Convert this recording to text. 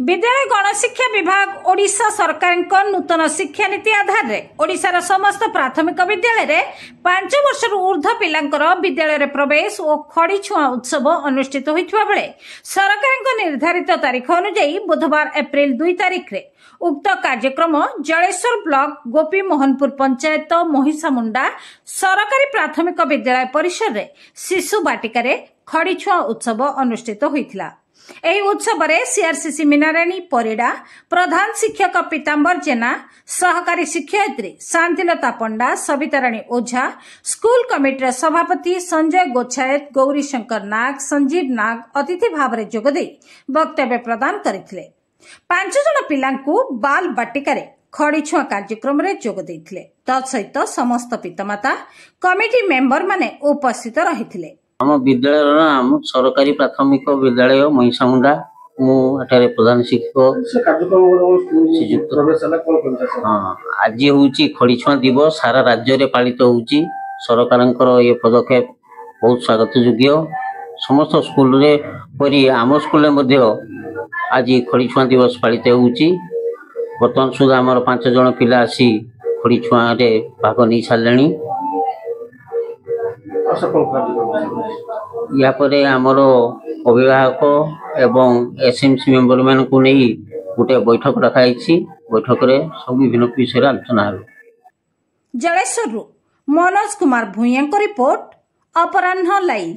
विद्यालय गणशिक्षा विभाग ओडिशा सरकार नूतन शिक्षा नीति आधार में ओडिशार समस्त प्राथमिक विद्यालय रे 5 वर्ष ऊर्ध्व पिलांकर विद्यालय प्रवेश और खड़ी छुआ उत्सव अनुष्ठित होइथिबा बेले सरकार निर्धारित तारीख अनुसार बुधवार एप्रिल 2 तारीख रे उक्त कार्यक्रम जलेश्वर ब्लॉक गोपी मोहनपुर पंचायत मोहिसामुंडा सरकारी प्राथमिक विद्यालय परिसर रे शिशु बाटिका रे खड़ी छुआ उत्सव अनुष्ठित होइथिला। एही उत्सव रे सीआरसीसी मीनाराणी परिडा, प्रधान शिक्षक पीतांबर जेना, सहकारी शिक्षयित्री शांतिलता पंडा, सविताराणी ओझा, स्कूल कमिटीर सभापति संजय गोछायत, गौरी शंकर नाग, संजीव नाग अतिथि भाव में जोगदे वक्तव्य प्रदान करथिले। 5 जन पिलांकु बाल बाटिका रे खड़ी छुआ कार्यक्रम रे जोग देथिले। तत्सहित समस्त पितामाता कमिटी मेंबर माने उपस्थित रहिथिले। आम विद्यालय नाम सरकारी प्राथमिक विद्यालय महिसामुंडा मुझे प्रधान शिक्षक आज हूँ खड़ी छुआ दिवस सारा राज्य में पालित होउची। सरकार ये पदक्षेप बहुत स्वागत योग्य। समस्त स्कूल रे परी आम स्कूल आज खड़ी छुआ दिवस पालित होउची। बर्तमान सुधा आम 5 जन पिला आसी खड़ी छुआ रे भाग नहीं सारे। यापर आमर अभिभावक एवं एसएमसी मेंबर मान को नहीं गोटे बैठक रखाई। बैठक रे सब विभिन्न विषय आलोचना हो। जलेश्वर मनोज कुमार भूया रिपोर्ट अपराह्न लाइव।